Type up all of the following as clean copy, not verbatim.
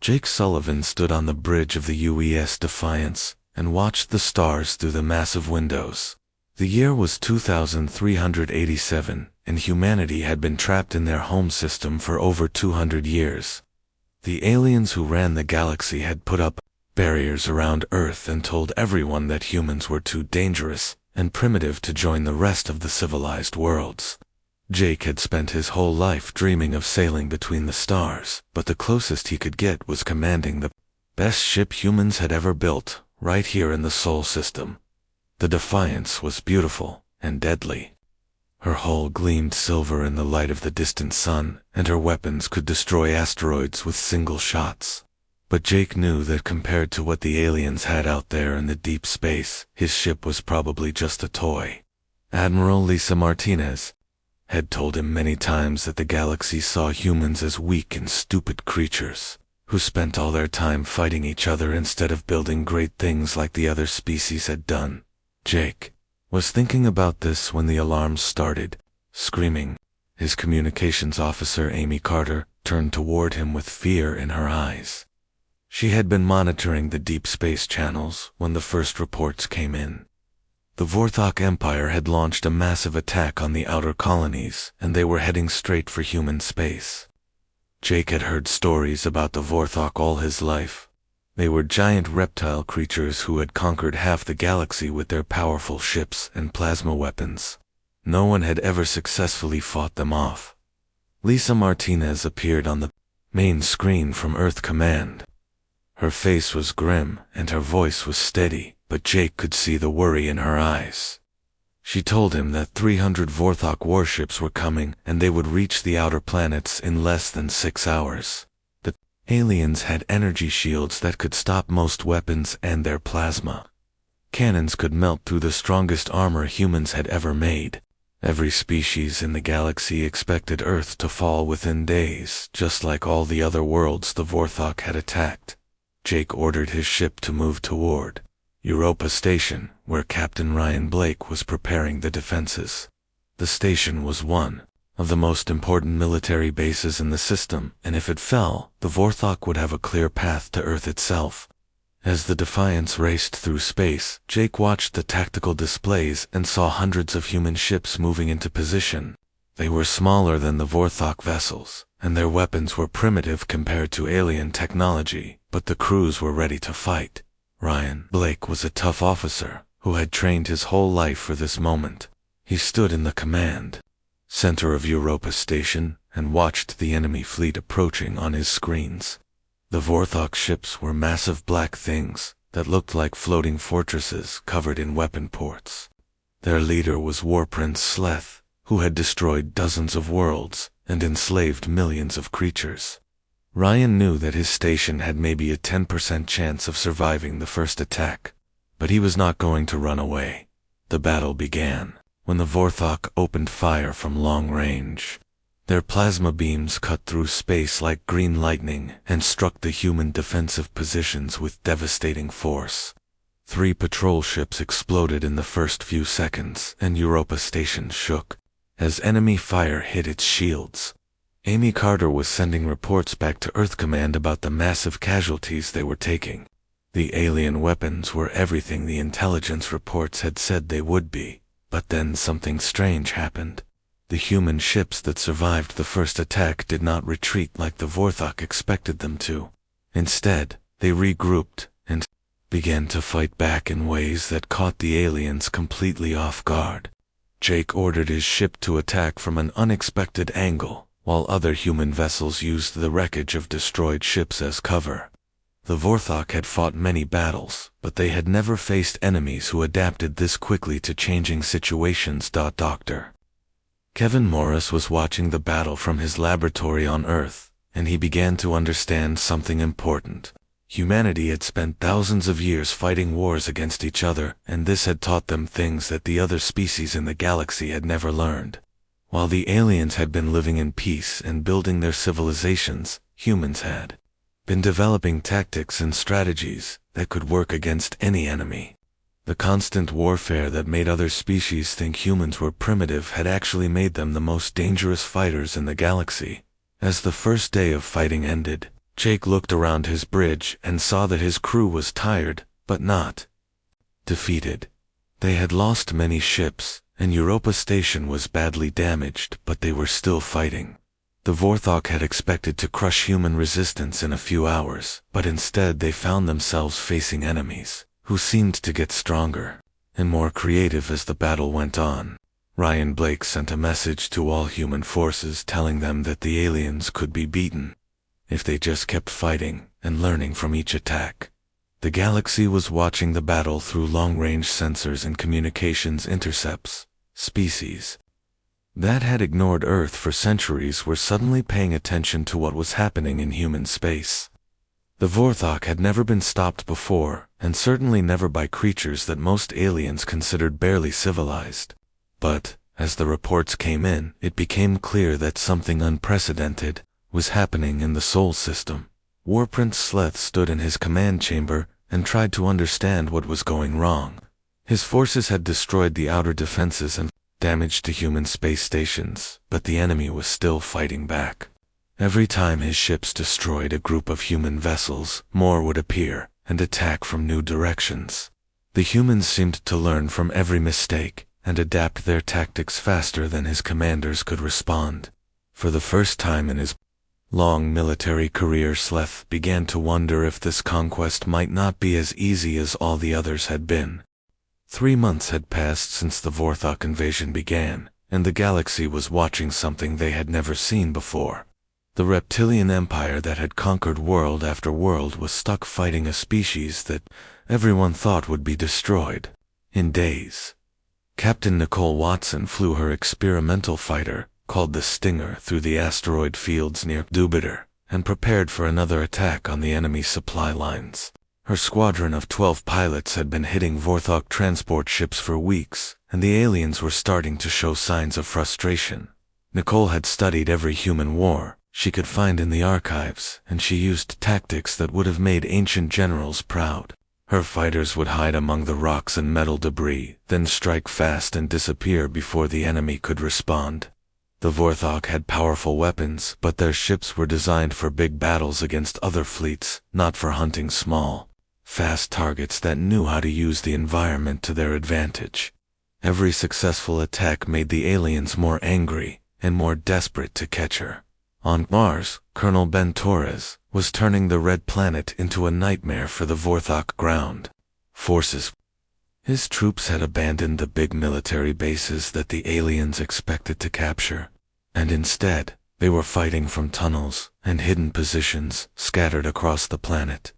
Jake Sullivan stood on the bridge of the UES Defiance and watched the stars through the massive windows. The year was 2387, and humanity had been trapped in their home system for over 200 years. The aliens who ran the galaxy had put up barriers around Earth and told everyone that humans were too dangerous and primitive to join the rest of the civilized worlds. Jake had spent his whole life dreaming of sailing between the stars, but the closest he could get was commanding the best ship humans had ever built, right here in the Sol system. The Defiance was beautiful and deadly. Her hull gleamed silver in the light of the distant sun, and her weapons could destroy asteroids with single shots. But Jake knew that compared to what the aliens had out there in the deep space, his ship was probably just a toy. Admiral Lisa Martinez had told him many times that the galaxy saw humans as weak and stupid creatures, who spent all their time fighting each other instead of building great things like the other species had done. Jake was thinking about this when the alarms started screaming. His communications officer, Amy Carter, turned toward him with fear in her eyes. She had been monitoring the deep space channels when the first reports came in. The Vorthok Empire had launched a massive attack on the outer colonies, and they were heading straight for human space. Jake had heard stories about the Vorthok all his life. They were giant reptile creatures who had conquered half the galaxy with their powerful ships and plasma weapons. No one had ever successfully fought them off. Lisa Martinez appeared on the main screen from Earth Command. Her face was grim and her voice was steady, but Jake could see the worry in her eyes. She told him that 300 Vorthok warships were coming and they would reach the outer planets in less than 6 hours. The aliens had energy shields that could stop most weapons, and their plasma cannons could melt through the strongest armor humans had ever made. Every species in the galaxy expected Earth to fall within days, just like all the other worlds the Vorthok had attacked. Jake ordered his ship to move toward Europa Station, where Captain Ryan Blake was preparing the defenses. The station was one of the most important military bases in the system, and if it fell, the Vorthok would have a clear path to Earth itself. As the Defiance raced through space, Jake watched the tactical displays and saw hundreds of human ships moving into position. They were smaller than the Vorthok vessels, and their weapons were primitive compared to alien technology, but the crews were ready to fight. Ryan Blake was a tough officer who had trained his whole life for this moment. He stood in the command center of Europa Station and watched the enemy fleet approaching on his screens. The Vorthok ships were massive black things that looked like floating fortresses covered in weapon ports. Their leader was Warprince Sleth, who had destroyed dozens of worlds and enslaved millions of creatures. Ryan knew that his station had maybe a 10% chance of surviving the first attack, but he was not going to run away. The battle began when the Vorthok opened fire from long range. Their plasma beams cut through space like green lightning and struck the human defensive positions with devastating force. 3 patrol ships exploded in the first few seconds, and Europa Station shook as enemy fire hit its shields. Amy Carter was sending reports back to Earth Command about the massive casualties they were taking. The alien weapons were everything the intelligence reports had said they would be, but then something strange happened. The human ships that survived the first attack did not retreat like the Vorthok expected them to. Instead, they regrouped and began to fight back in ways that caught the aliens completely off guard. Jake ordered his ship to attack from an unexpected angle, while other human vessels used the wreckage of destroyed ships as cover. The Vorthok had fought many battles, but they had never faced enemies who adapted this quickly to changing situations. Dr. Kevin Morris was watching the battle from his laboratory on Earth, and he began to understand something important. Humanity had spent thousands of years fighting wars against each other, and this had taught them things that the other species in the galaxy had never learned. While the aliens had been living in peace and building their civilizations, humans had been developing tactics and strategies that could work against any enemy. The constant warfare that made other species think humans were primitive had actually made them the most dangerous fighters in the galaxy. As the first day of fighting ended, Jake looked around his bridge and saw that his crew was tired, but not defeated. They had lost many ships, and Europa Station was badly damaged, but they were still fighting. The Vorthok had expected to crush human resistance in a few hours, but instead they found themselves facing enemies, who seemed to get stronger and more creative as the battle went on. Ryan Blake sent a message to all human forces telling them that the aliens could be beaten if they just kept fighting and learning from each attack. The galaxy was watching the battle through long-range sensors and communications intercepts. Species that had ignored Earth for centuries were suddenly paying attention to what was happening in human space. The Vorthok had never been stopped before, and certainly never by creatures that most aliens considered barely civilized. But, as the reports came in, it became clear that something unprecedented was happening in the Sol system. Warprince Sleth stood in his command chamber and tried to understand what was going wrong. His forces had destroyed the outer defenses and damage to human space stations, but the enemy was still fighting back. Every time his ships destroyed a group of human vessels, more would appear and attack from new directions. The humans seemed to learn from every mistake and adapt their tactics faster than his commanders could respond. For the first time in his long military career, Sleth began to wonder if this conquest might not be as easy as all the others had been. 3 months had passed since the Vorthok invasion began, and the galaxy was watching something they had never seen before. The reptilian empire that had conquered world after world was stuck fighting a species that everyone thought would be destroyed in days. Captain Nicole Watson flew her experimental fighter, called the Stinger, through the asteroid fields near Jupiter, and prepared for another attack on the enemy supply lines. Her squadron of 12 pilots had been hitting Vorthok transport ships for weeks, and the aliens were starting to show signs of frustration. Nicole had studied every human war she could find in the archives, and she used tactics that would have made ancient generals proud. Her fighters would hide among the rocks and metal debris, then strike fast and disappear before the enemy could respond. The Vorthok had powerful weapons, but their ships were designed for big battles against other fleets, not for hunting small, fast targets that knew how to use the environment to their advantage. Every successful attack made the aliens more angry and more desperate to catch her. On Mars, Colonel Ben Torres was turning the Red Planet into a nightmare for the Vorthok ground forces. His troops had abandoned the big military bases that the aliens expected to capture, and instead, they were fighting from tunnels and hidden positions scattered across the planet.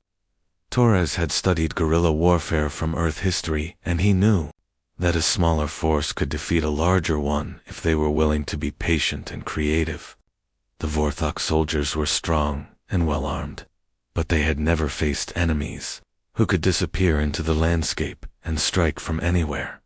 Torres had studied guerrilla warfare from Earth history, and he knew that a smaller force could defeat a larger one if they were willing to be patient and creative. The Vorthok soldiers were strong and well-armed, but they had never faced enemies who could disappear into the landscape and strike from anywhere.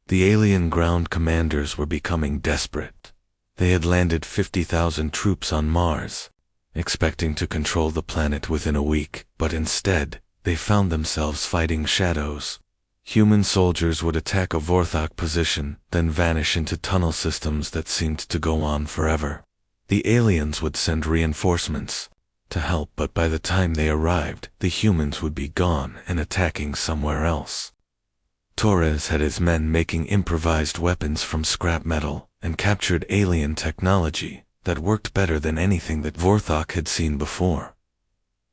The alien ground commanders were becoming desperate. They had landed 50,000 troops on Mars, expecting to control the planet within a week, but instead, they found themselves fighting shadows. Human soldiers would attack a Vorthok position, then vanish into tunnel systems that seemed to go on forever. The aliens would send reinforcements to help, but by the time they arrived, the humans would be gone and attacking somewhere else. Torres had his men making improvised weapons from scrap metal and captured alien technology that worked better than anything that Vorthok had seen before.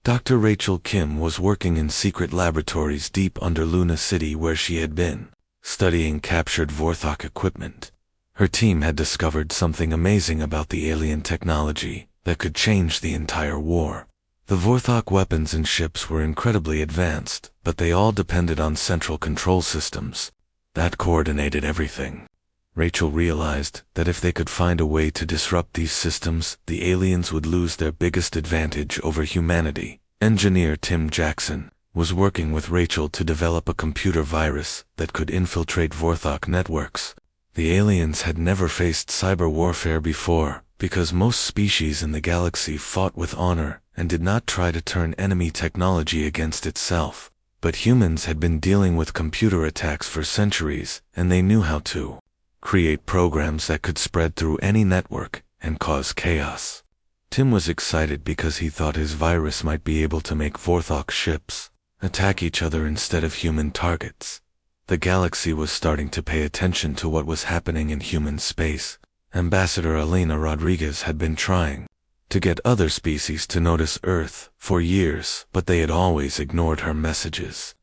Dr. Rachel Kim was working in secret laboratories deep under Luna City where she had been studying captured Vorthok equipment. Her team had discovered something amazing about the alien technology that could change the entire war. The Vorthok weapons and ships were incredibly advanced, but they all depended on central control systems that coordinated everything. Rachel realized that if they could find a way to disrupt these systems, the aliens would lose their biggest advantage over humanity. Engineer Tim Jackson was working with Rachel to develop a computer virus that could infiltrate Vorthok networks. The aliens had never faced cyber warfare before, because most species in the galaxy fought with honor and did not try to turn enemy technology against itself. But humans had been dealing with computer attacks for centuries, and they knew how to create programs that could spread through any network and cause chaos. Tim was excited because he thought his virus might be able to make Vorthok ships attack each other instead of human targets. The galaxy was starting to pay attention to what was happening in human space. Ambassador Elena Rodriguez had been trying to get other species to notice Earth for years, but they had always ignored her messages.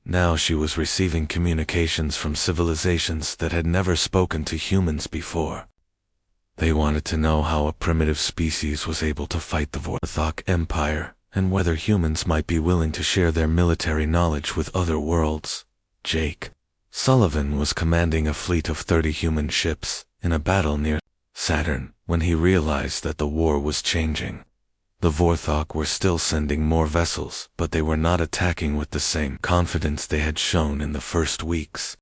Now she was receiving communications from civilizations that had never spoken to humans before. They wanted to know how a primitive species was able to fight the Vorthok Empire, and whether humans might be willing to share their military knowledge with other worlds. Jake Sullivan was commanding a fleet of 30 human ships in a battle near Saturn when he realized that the war was changing. The Vorthok were still sending more vessels, but they were not attacking with the same confidence they had shown in the first weeks.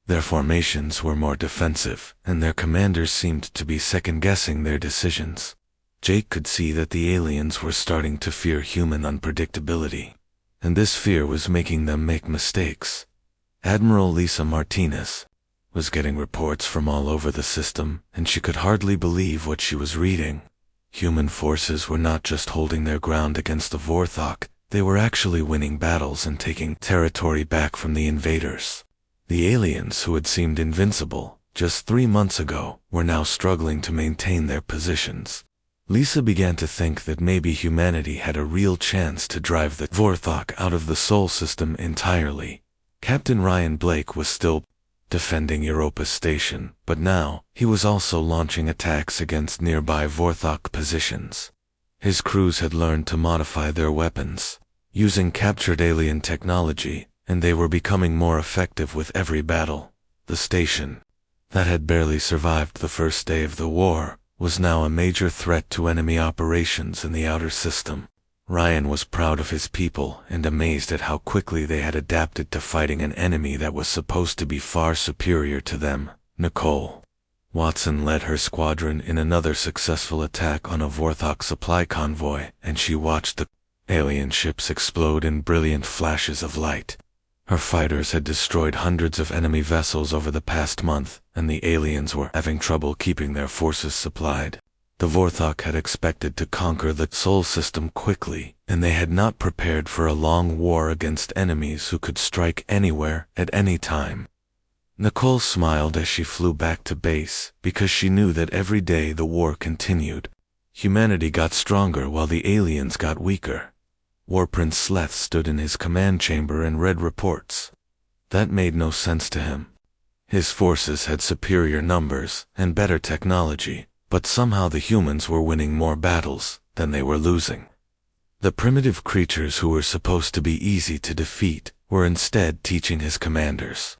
Their formations were more defensive, and their commanders seemed to be second-guessing their decisions. Jake could see that the aliens were starting to fear human unpredictability, and this fear was making them make mistakes. Admiral Lisa Martinez was getting reports from all over the system, and she could hardly believe what she was reading. Human forces were not just holding their ground against the Vorthok, they were actually winning battles and taking territory back from the invaders. The aliens, who had seemed invincible just 3 months ago, were now struggling to maintain their positions. Lisa began to think that maybe humanity had a real chance to drive the Vorthok out of the Sol system entirely. Captain Ryan Blake was still defending Europa Station, but now he was also launching attacks against nearby Vorthok positions. His crews had learned to modify their weapons using captured alien technology, and they were becoming more effective with every battle. The station, that had barely survived the first day of the war, was now a major threat to enemy operations in the outer system. Ryan was proud of his people and amazed at how quickly they had adapted to fighting an enemy that was supposed to be far superior to them. Nicole Watson led her squadron in another successful attack on a Vorthok supply convoy, and she watched the alien ships explode in brilliant flashes of light. Her fighters had destroyed hundreds of enemy vessels over the past month, and the aliens were having trouble keeping their forces supplied. The Vorthok had expected to conquer the Sol system quickly, and they had not prepared for a long war against enemies who could strike anywhere at any time. Nicole smiled as she flew back to base, because she knew that every day the war continued. Humanity got stronger while the aliens got weaker. War Prince Sleth stood in his command chamber and read reports. That made no sense to him. His forces had superior numbers and better technology, but somehow the humans were winning more battles than they were losing. The primitive creatures who were supposed to be easy to defeat were instead teaching his commanders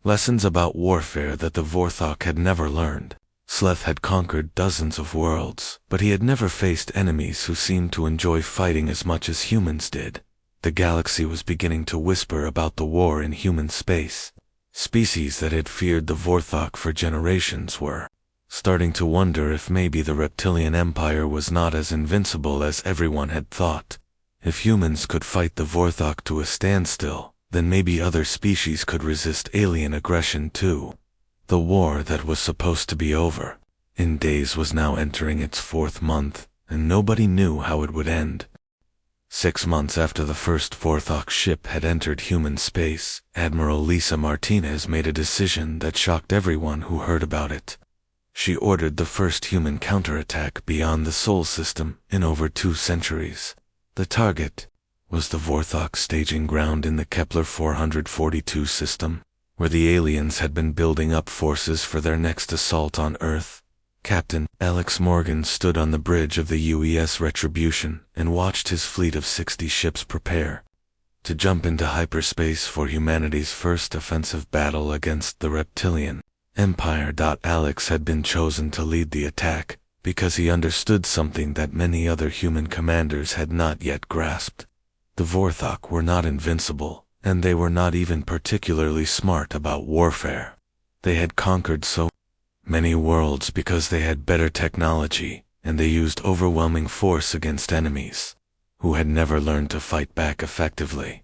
lessons about warfare that the Vorthok had never learned. Sleth had conquered dozens of worlds, but he had never faced enemies who seemed to enjoy fighting as much as humans did. The galaxy was beginning to whisper about the war in human space. Species that had feared the Vorthok for generations were starting to wonder if maybe the reptilian empire was not as invincible as everyone had thought. If humans could fight the Vorthok to a standstill, then maybe other species could resist alien aggression too. The war that was supposed to be over in days was now entering its 4th month, and nobody knew how it would end. 6 months after the first Vorthok ship had entered human space, Admiral Lisa Martinez made a decision that shocked everyone who heard about it. She ordered the first human counterattack beyond the Sol system in over 2 centuries. The target was the Vorthok staging ground in the Kepler 442 system, where the aliens had been building up forces for their next assault on Earth. Captain Alex Morgan stood on the bridge of the UES Retribution and watched his fleet of 60 ships prepare to jump into hyperspace for humanity's first offensive battle against the reptilian empire. Alex had been chosen to lead the attack because he understood something that many other human commanders had not yet grasped. The Vorthok were not invincible, and they were not even particularly smart about warfare. They had conquered so many worlds because they had better technology, and they used overwhelming force against enemies who had never learned to fight back effectively.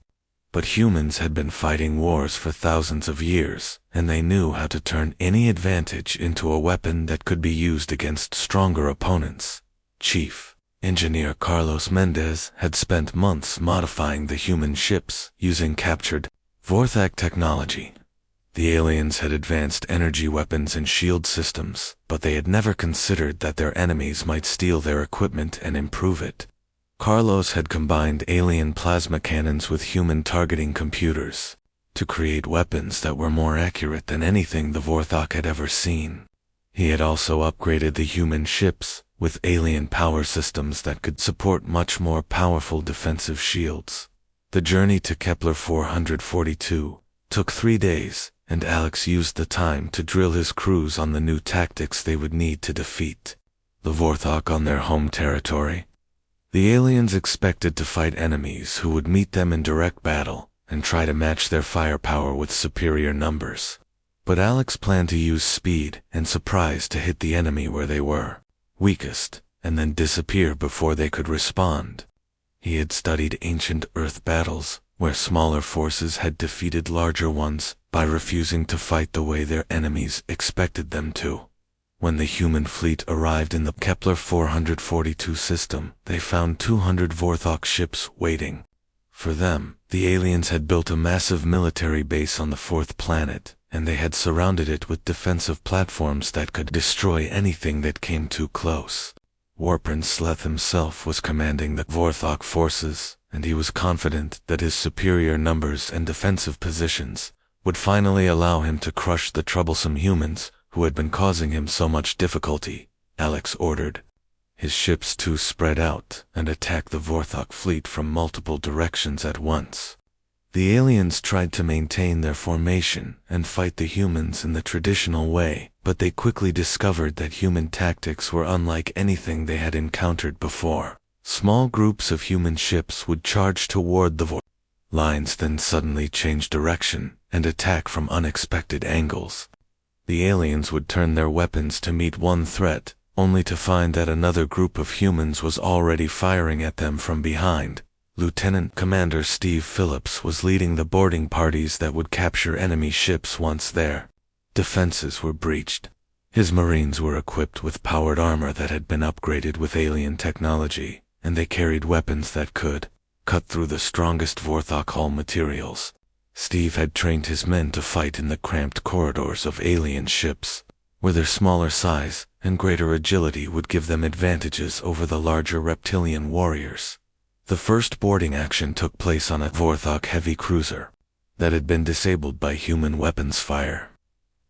But humans had been fighting wars for thousands of years, and they knew how to turn any advantage into a weapon that could be used against stronger opponents. Chief Engineer Carlos Mendez had spent months modifying the human ships using captured Vorthak technology. The aliens had advanced energy weapons and shield systems, but they had never considered that their enemies might steal their equipment and improve it. Carlos had combined alien plasma cannons with human targeting computers to create weapons that were more accurate than anything the Vorthok had ever seen. He had also upgraded the human ships with alien power systems that could support much more powerful defensive shields. The journey to Kepler 442 took 3 days, and Alex used the time to drill his crews on the new tactics they would need to defeat the Vorthok on their home territory. The aliens expected to fight enemies who would meet them in direct battle and try to match their firepower with superior numbers. But Alex planned to use speed and surprise to hit the enemy where they were weakest, and then disappear before they could respond. He had studied ancient Earth battles, where smaller forces had defeated larger ones by refusing to fight the way their enemies expected them to. When the human fleet arrived in the Kepler 442 system, they found 200 Vorthok ships waiting for them. The aliens had built a massive military base on the 4th planet, and they had surrounded it with defensive platforms that could destroy anything that came too close. Warprince Sleth himself was commanding the Vorthok forces, and he was confident that his superior numbers and defensive positions would finally allow him to crush the troublesome humans who had been causing him so much difficulty. Alex ordered his ships to spread out and attack the Vorthok fleet from multiple directions at once. The aliens tried to maintain their formation and fight the humans in the traditional way, but they quickly discovered that human tactics were unlike anything they had encountered before. Small groups of human ships would charge toward the Vorthok lines, then suddenly change direction and attack from unexpected angles. The aliens would turn their weapons to meet one threat, only to find that another group of humans was already firing at them from behind. Lieutenant Commander Steve Phillips was leading the boarding parties that would capture enemy ships once their defenses were breached. His Marines were equipped with powered armor that had been upgraded with alien technology, and they carried weapons that could cut through the strongest Vorthok hull materials. Steve had trained his men to fight in the cramped corridors of alien ships, where their smaller size and greater agility would give them advantages over the larger reptilian warriors. The first boarding action took place on a Vorthok heavy cruiser that had been disabled by human weapons fire.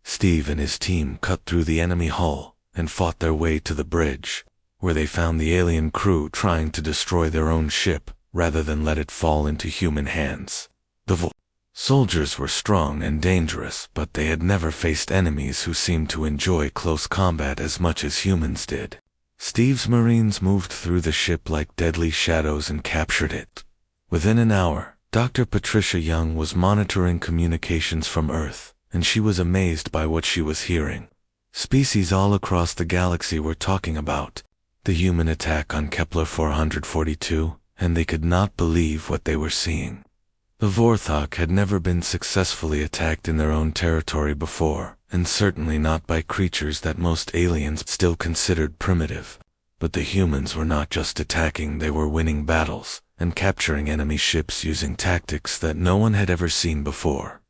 Steve and his team cut through the enemy hull and fought their way to the bridge, where they found the alien crew trying to destroy their own ship rather than let it fall into human hands. The soldiers were strong and dangerous, but they had never faced enemies who seemed to enjoy close combat as much as humans did. Steve's Marines moved through the ship like deadly shadows and captured it. Within an hour, Dr. Patricia Young was monitoring communications from Earth, and she was amazed by what she was hearing. Species all across the galaxy were talking about the human attack on Kepler 442, and they could not believe what they were seeing. The Vorthok had never been successfully attacked in their own territory before, and certainly not by creatures that most aliens still considered primitive. But the humans were not just attacking, they were winning battles and capturing enemy ships using tactics that no one had ever seen before.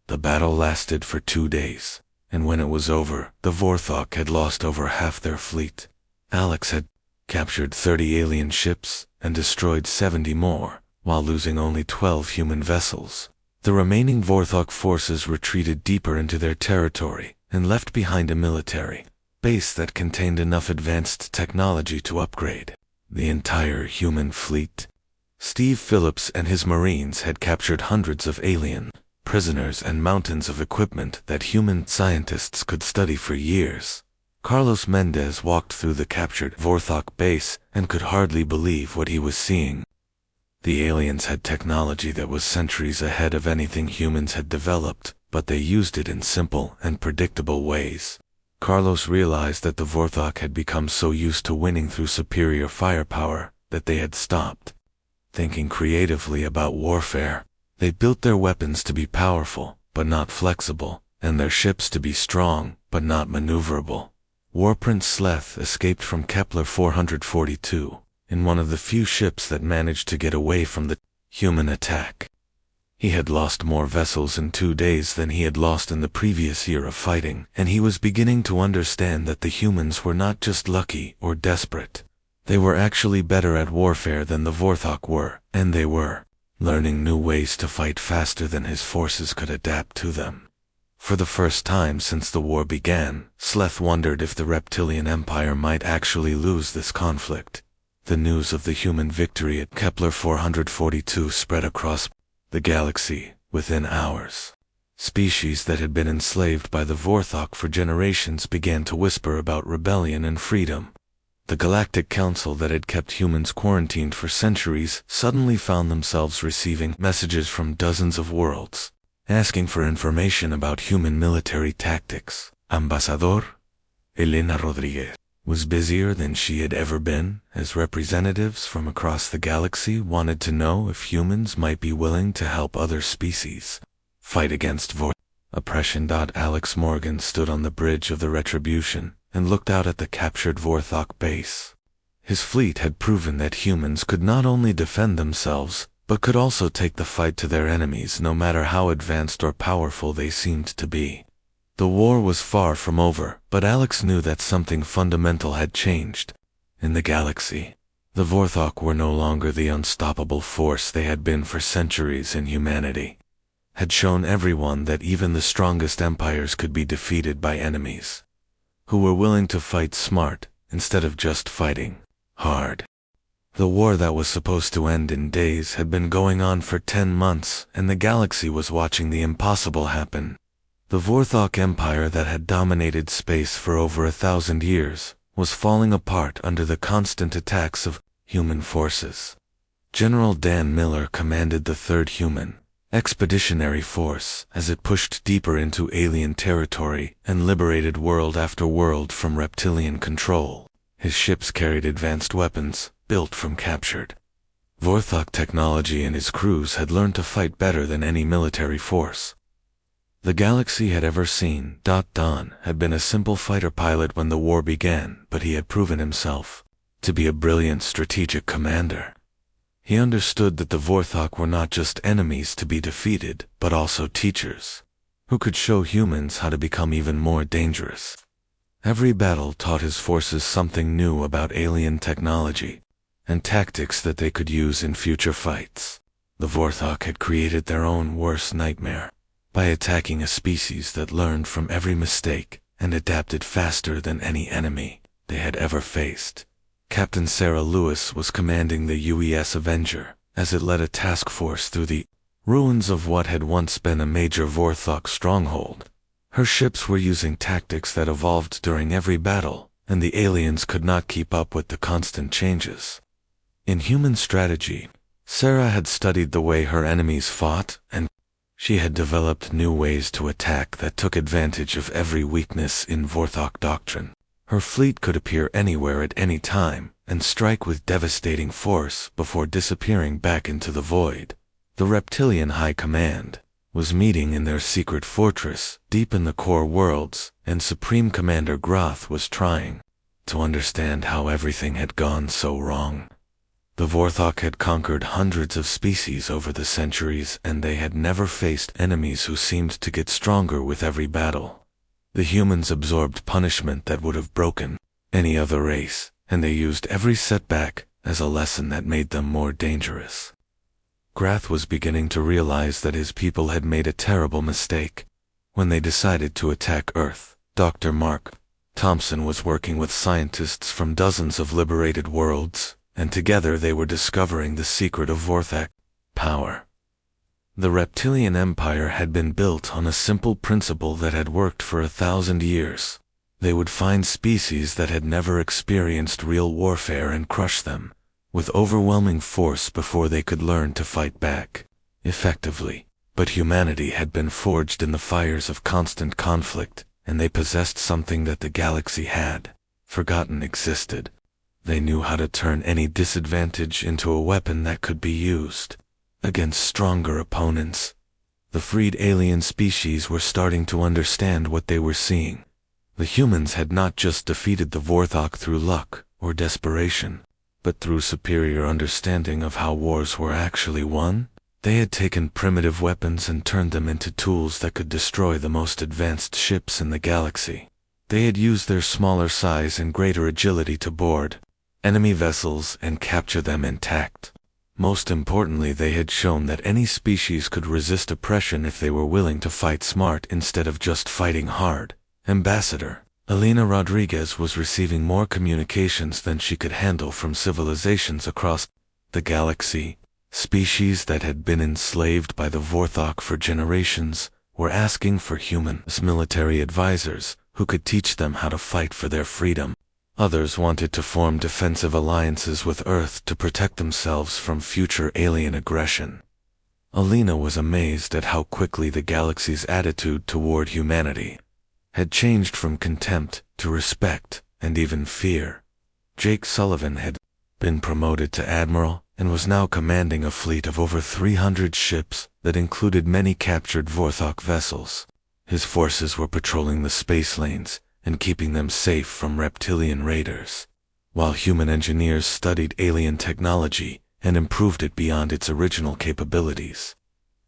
The battle lasted for 2 days, and when it was over, the Vorthok had lost over half their fleet. Alex had captured 30 alien ships and destroyed 70 more, while losing only 12 human vessels. The remaining Vorthok forces retreated deeper into their territory and left behind a military base that contained enough advanced technology to upgrade the entire human fleet. Steve Phillips and his Marines had captured hundreds of alien prisoners and mountains of equipment that human scientists could study for years. Carlos Mendez walked through the captured Vorthok base and could hardly believe what he was seeing. The aliens had technology that was centuries ahead of anything humans had developed, but they used it in simple and predictable ways. Carlos realized that the Vorthok had become so used to winning through superior firepower that they had stopped thinking creatively about warfare. They built their weapons to be powerful, but not flexible, and their ships to be strong, but not maneuverable. Warprince Sleth escaped from Kepler 442 in one of the few ships that managed to get away from the human attack. He had lost more vessels in 2 days than he had lost in the previous year of fighting, and he was beginning to understand that the humans were not just lucky or desperate. They were actually better at warfare than the Vorthok were, and they were learning new ways to fight faster than his forces could adapt to them. For the first time since the war began, Sleth wondered if the Reptilian Empire might actually lose this conflict. The news of the human victory at Kepler 442 spread across the galaxy within hours. Species that had been enslaved by the Vorthok for generations began to whisper about rebellion and freedom. The Galactic Council that had kept humans quarantined for centuries suddenly found themselves receiving messages from dozens of worlds, asking for information about human military tactics. Ambassador Elena Rodriguez was busier than she had ever been, as representatives from across the galaxy wanted to know if humans might be willing to help other species fight against oppression. Alex Morgan stood on the bridge of the Retribution and looked out at the captured Vorthok base. His fleet had proven that humans could not only defend themselves, but could also take the fight to their enemies no matter how advanced or powerful they seemed to be. The war was far from over, but Alex knew that something fundamental had changed. In the galaxy, the Vorthok were no longer the unstoppable force they had been for centuries, and humanity had shown everyone that even the strongest empires could be defeated by enemies who were willing to fight smart instead of just fighting hard. The war that was supposed to end in days had been going on for 10 months, and the galaxy was watching the impossible happen. The Vorthok Empire that had dominated space for over 1,000 years was falling apart under the constant attacks of human forces. General Dan Miller commanded the 3rd Human Expeditionary Force as it pushed deeper into alien territory and liberated world after world from reptilian control. His ships carried advanced weapons built from captured Vorthok technology, and his crews had learned to fight better than any military force the galaxy had ever seen. Don had been a simple fighter pilot when the war began, but he had proven himself to be a brilliant strategic commander. He understood that the Vorthok were not just enemies to be defeated, but also teachers who could show humans how to become even more dangerous. Every battle taught his forces something new about alien technology and tactics that they could use in future fights. The Vorthok had created their own worst nightmare by attacking a species that learned from every mistake and adapted faster than any enemy they had ever faced. Captain Sarah Lewis was commanding the UES Avenger as it led a task force through the ruins of what had once been a major Vorthok stronghold. Her ships were using tactics that evolved during every battle, and the aliens could not keep up with the constant changes. In human strategy, Sarah had studied the way her enemies fought, and she had developed new ways to attack that took advantage of every weakness in Vorthok doctrine. Her fleet could appear anywhere at any time and strike with devastating force before disappearing back into the void. The Reptilian High Command was meeting in their secret fortress deep in the core worlds, and Supreme Commander Groth was trying to understand how everything had gone so wrong. The Vorthok had conquered hundreds of species over the centuries, and they had never faced enemies who seemed to get stronger with every battle. The humans absorbed punishment that would have broken any other race, and they used every setback as a lesson that made them more dangerous. Grath was beginning to realize that his people had made a terrible mistake when they decided to attack Earth. Dr. Mark Thompson was working with scientists from dozens of liberated worlds, and together they were discovering the secret of Vorthok power. The Reptilian Empire had been built on a simple principle that had worked for 1,000 years. They would find species that had never experienced real warfare and crush them with overwhelming force before they could learn to fight back effectively. But humanity had been forged in the fires of constant conflict, and they possessed something that the galaxy had forgotten existed. They knew how to turn any disadvantage into a weapon that could be used against stronger opponents. The freed alien species were starting to understand what they were seeing. The humans had not just defeated the Vorthok through luck or desperation, but through superior understanding of how wars were actually won. They had taken primitive weapons and turned them into tools that could destroy the most advanced ships in the galaxy. They had used their smaller size and greater agility to board enemy vessels and capture them intact. Most importantly, they had shown that any species could resist oppression if they were willing to fight smart instead of just fighting hard. Ambassador Elena Rodriguez was receiving more communications than she could handle from civilizations across the galaxy. Species that had been enslaved by the Vorthok for generations were asking for humans, military advisors, who could teach them how to fight for their freedom. Others wanted to form defensive alliances with Earth to protect themselves from future alien aggression. Alina was amazed at how quickly the galaxy's attitude toward humanity had changed from contempt to respect and even fear. Jake Sullivan had been promoted to admiral and was now commanding a fleet of over 300 ships that included many captured Vorthok vessels. His forces were patrolling the space lanes and keeping them safe from reptilian raiders, while human engineers studied alien technology and improved it beyond its original capabilities.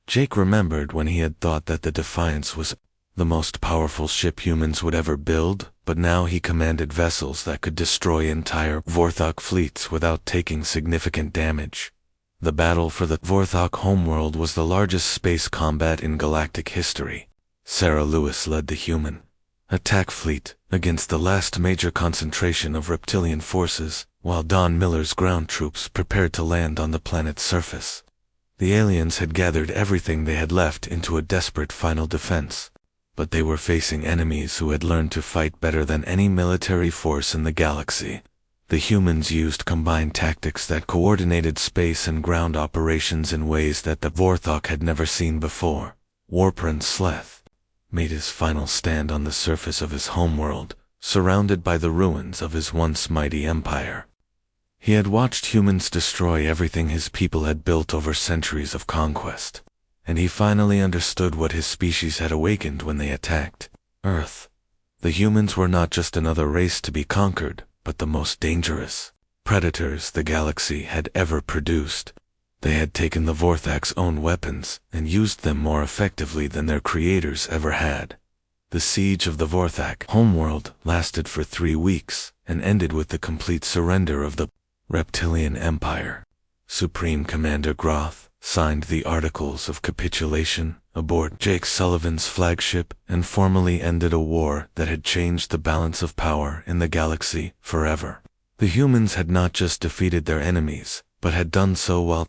Jake remembered when he had thought that the Defiance was the most powerful ship humans would ever build, but now he commanded vessels that could destroy entire Vorthok fleets without taking significant damage. The battle for the Vorthok homeworld was the largest space combat in galactic history. Sarah Lewis led the human attack fleet against the last major concentration of reptilian forces, while Don Miller's ground troops prepared to land on the planet's surface. The aliens had gathered everything they had left into a desperate final defense, but they were facing enemies who had learned to fight better than any military force in the galaxy. The humans used combined tactics that coordinated space and ground operations in ways that the Vorthok had never seen before. Warprince Sleth made his final stand on the surface of his homeworld, surrounded by the ruins of his once mighty empire. He had watched humans destroy everything his people had built over centuries of conquest, and he finally understood what his species had awakened when they attacked Earth. The humans were not just another race to be conquered, but the most dangerous predators the galaxy had ever produced. They had taken the Vorthok's own weapons and used them more effectively than their creators ever had. The siege of the Vorthok homeworld lasted for 3 weeks and ended with the complete surrender of the Reptilian Empire. Supreme Commander Groth signed the Articles of Capitulation aboard Jake Sullivan's flagship and formally ended a war that had changed the balance of power in the galaxy forever. The humans had not just defeated their enemies, but had done so while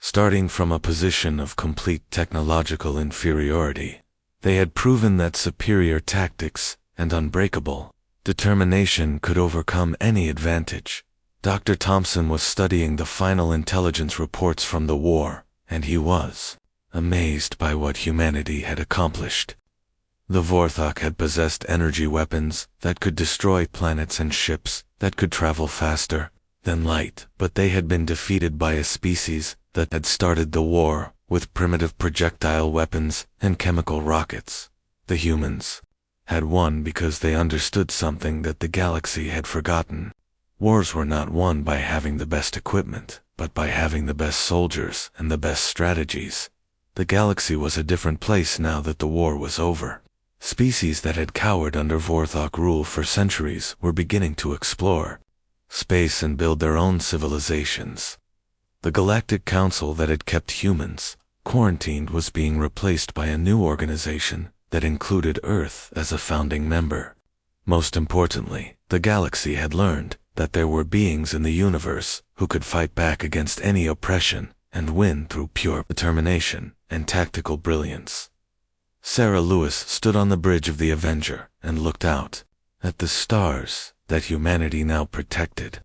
starting from a position of complete technological inferiority. They had proven that superior tactics and unbreakable determination could overcome any advantage. Dr. Thompson was studying the final intelligence reports from the war, and he was amazed by what humanity had accomplished. The Vorthok had possessed energy weapons that could destroy planets and ships that could travel faster than light, but they had been defeated by a species that had started the war with primitive projectile weapons and chemical rockets. The humans had won because they understood something that the galaxy had forgotten. Wars were not won by having the best equipment, but by having the best soldiers and the best strategies. The galaxy was a different place now that the war was over. Species that had cowered under Vorthok rule for centuries were beginning to explore space and build their own civilizations. The Galactic Council that had kept humans quarantined was being replaced by a new organization that included Earth as a founding member. Most importantly, the galaxy had learned that there were beings in the universe who could fight back against any oppression and win through pure determination and tactical brilliance. Sarah Lewis stood on the bridge of the Avenger and looked out at the stars that humanity now protected.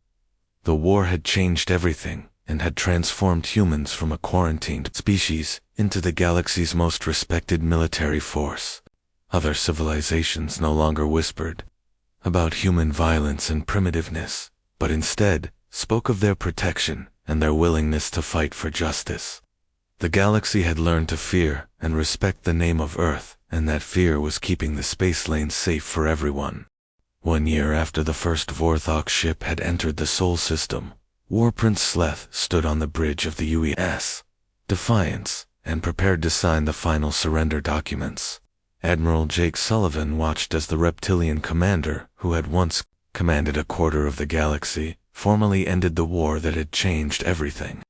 The war had changed everything and had transformed humans from a quarantined species into the galaxy's most respected military force. Other civilizations no longer whispered about human violence and primitiveness, but instead spoke of their protection and their willingness to fight for justice. The galaxy had learned to fear and respect the name of Earth, and that fear was keeping the space lanes safe for everyone. 1 year after the first Vorthok ship had entered the Sol system, War Prince Sleth stood on the bridge of the UES Defiance and prepared to sign the final surrender documents. Admiral Jake Sullivan watched as the reptilian commander, who had once commanded a quarter of the galaxy, formally ended the war that had changed everything.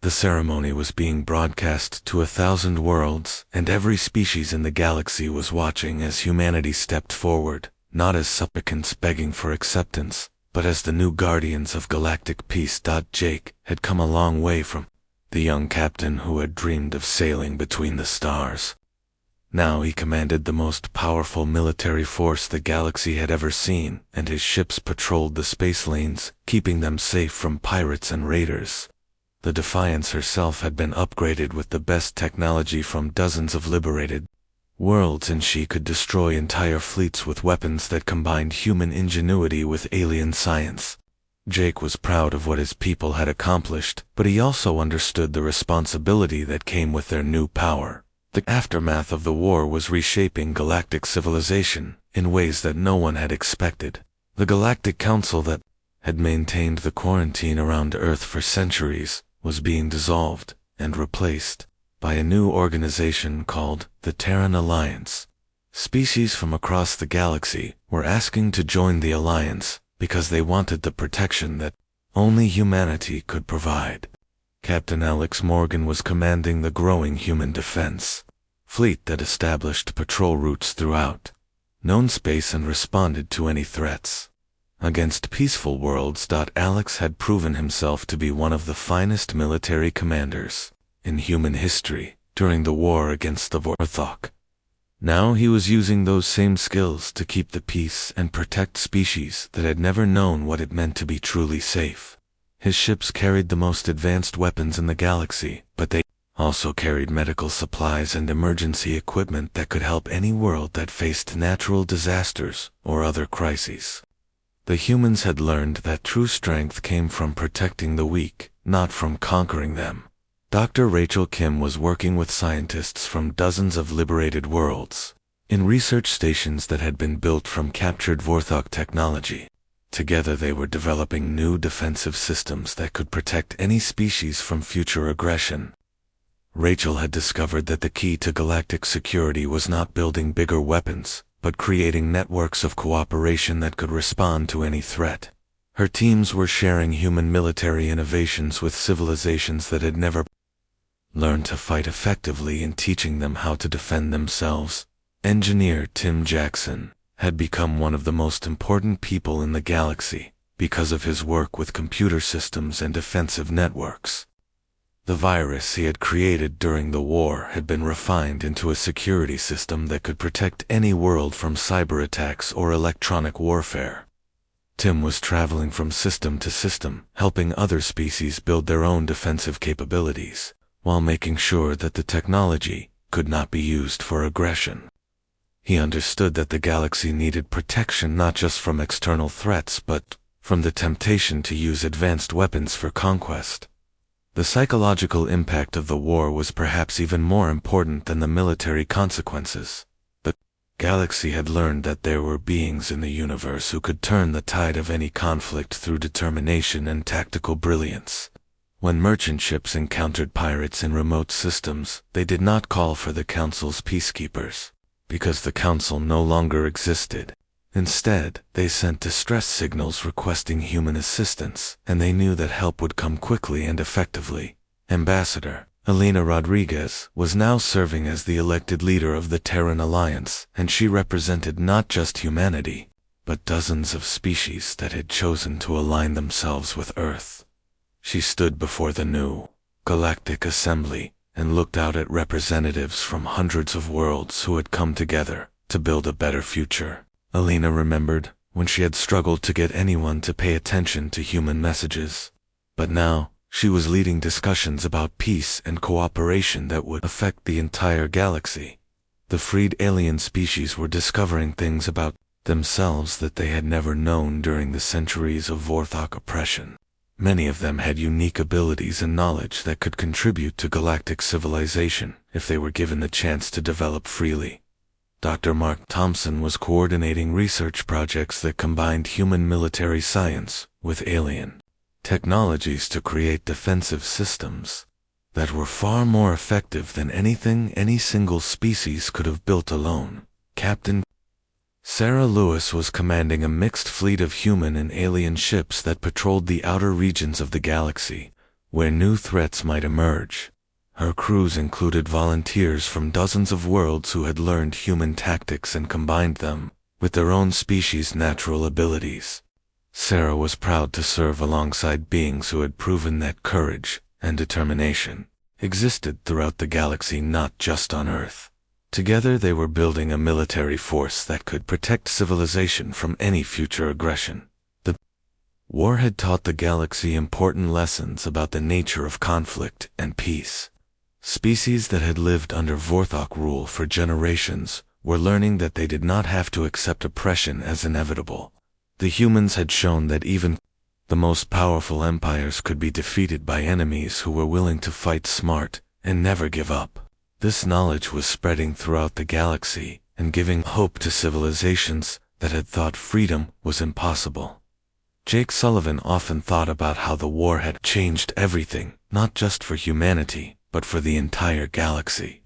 The ceremony was being broadcast to 1,000 worlds, and every species in the galaxy was watching as humanity stepped forward, not as supplicants begging for acceptance, but as the new guardians of galactic peace. Jake had come a long way from the young captain who had dreamed of sailing between the stars. Now he commanded the most powerful military force the galaxy had ever seen, and his ships patrolled the space lanes, keeping them safe from pirates and raiders. The Defiance herself had been upgraded with the best technology from dozens of liberated worlds, and she could destroy entire fleets with weapons that combined human ingenuity with alien science. Jake was proud of what his people had accomplished, but he also understood the responsibility that came with their new power. The aftermath of the war was reshaping galactic civilization in ways that no one had expected. The Galactic Council that had maintained the quarantine around Earth for centuries was being dissolved and replaced by a new organization called the Terran Alliance. Species from across the galaxy were asking to join the alliance because they wanted the protection that only humanity could provide. Captain Alex Morgan was commanding the growing human defense fleet that established patrol routes throughout known space and responded to any threats against peaceful worlds. Alex had proven himself to be one of the finest military commanders in human history during the war against the Vorthok. Now he was using those same skills to keep the peace and protect species that had never known what it meant to be truly safe. His ships carried the most advanced weapons in the galaxy, but they also carried medical supplies and emergency equipment that could help any world that faced natural disasters or other crises. The humans had learned that true strength came from protecting the weak, not from conquering them. Dr. Rachel Kim was working with scientists from dozens of liberated worlds in research stations that had been built from captured Vorthok technology. Together they were developing new defensive systems that could protect any species from future aggression. Rachel had discovered that the key to galactic security was not building bigger weapons, but creating networks of cooperation that could respond to any threat. Her teams were sharing human military innovations with civilizations that had never learned to fight effectively and teaching them how to defend themselves. Engineer Tim Jackson had become one of the most important people in the galaxy because of his work with computer systems and defensive networks. The virus he had created during the war had been refined into a security system that could protect any world from cyber attacks or electronic warfare. Tim was traveling from system to system, helping other species build their own defensive capabilities, while making sure that the technology could not be used for aggression. He understood that the galaxy needed protection not just from external threats but from the temptation to use advanced weapons for conquest. The psychological impact of the war was perhaps even more important than the military consequences. The galaxy had learned that there were beings in the universe who could turn the tide of any conflict through determination and tactical brilliance. When merchant ships encountered pirates in remote systems, they did not call for the Council's peacekeepers, because the Council no longer existed. Instead, they sent distress signals requesting human assistance, and they knew that help would come quickly and effectively. Ambassador Elena Rodriguez was now serving as the elected leader of the Terran Alliance, and she represented not just humanity, but dozens of species that had chosen to align themselves with Earth. She stood before the new Galactic Assembly and looked out at representatives from hundreds of worlds who had come together to build a better future. Elena remembered when she had struggled to get anyone to pay attention to human messages. But now, she was leading discussions about peace and cooperation that would affect the entire galaxy. The freed alien species were discovering things about themselves that they had never known during the centuries of Vorthok oppression. Many of them had unique abilities and knowledge that could contribute to galactic civilization if they were given the chance to develop freely. Dr. Mark Thompson was coordinating research projects that combined human military science with alien technologies to create defensive systems that were far more effective than anything any single species could have built alone. Captain Sarah Lewis was commanding a mixed fleet of human and alien ships that patrolled the outer regions of the galaxy, where new threats might emerge. Her crews included volunteers from dozens of worlds who had learned human tactics and combined them with their own species' natural abilities. Sarah was proud to serve alongside beings who had proven that courage and determination existed throughout the galaxy, not just on Earth. Together they were building a military force that could protect civilization from any future aggression. The war had taught the galaxy important lessons about the nature of conflict and peace. Species that had lived under Vorthok rule for generations were learning that they did not have to accept oppression as inevitable. The humans had shown that even the most powerful empires could be defeated by enemies who were willing to fight smart and never give up. This knowledge was spreading throughout the galaxy and giving hope to civilizations that had thought freedom was impossible. Jake Sullivan often thought about how the war had changed everything, not just for humanity, but for the entire galaxy.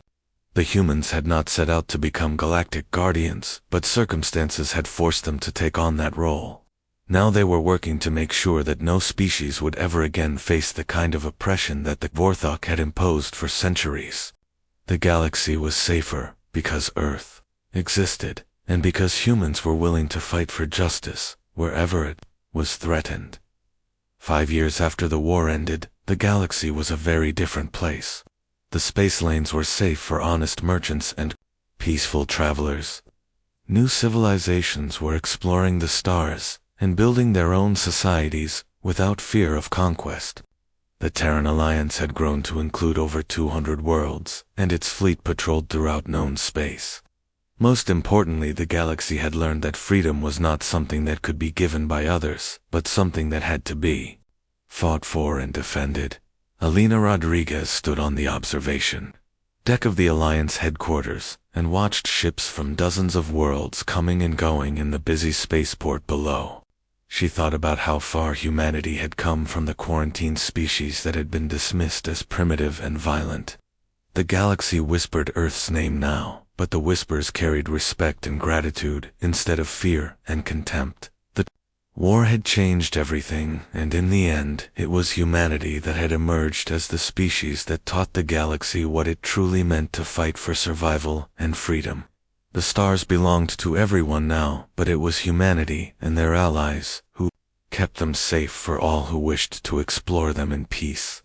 The humans had not set out to become galactic guardians, but circumstances had forced them to take on that role. Now they were working to make sure that no species would ever again face the kind of oppression that the Vorthok had imposed for centuries. The galaxy was safer because Earth existed, and because humans were willing to fight for justice wherever it was threatened. 5 years after the war ended, the galaxy was a very different place. The space lanes were safe for honest merchants and peaceful travelers. New civilizations were exploring the stars and building their own societies without fear of conquest. The Terran Alliance had grown to include over 200 worlds, and its fleet patrolled throughout known space. Most importantly, the galaxy had learned that freedom was not something that could be given by others, but something that had to be fought for and defended. Alina Rodriguez stood on the observation deck of the Alliance headquarters and watched ships from dozens of worlds coming and going in the busy spaceport below. She thought about how far humanity had come from the quarantined species that had been dismissed as primitive and violent. The galaxy whispered Earth's name now, but the whispers carried respect and gratitude instead of fear and contempt. The war had changed everything, and in the end, it was humanity that had emerged as the species that taught the galaxy what it truly meant to fight for survival and freedom. The stars belonged to everyone now, but it was humanity and their allies who kept them safe for all who wished to explore them in peace.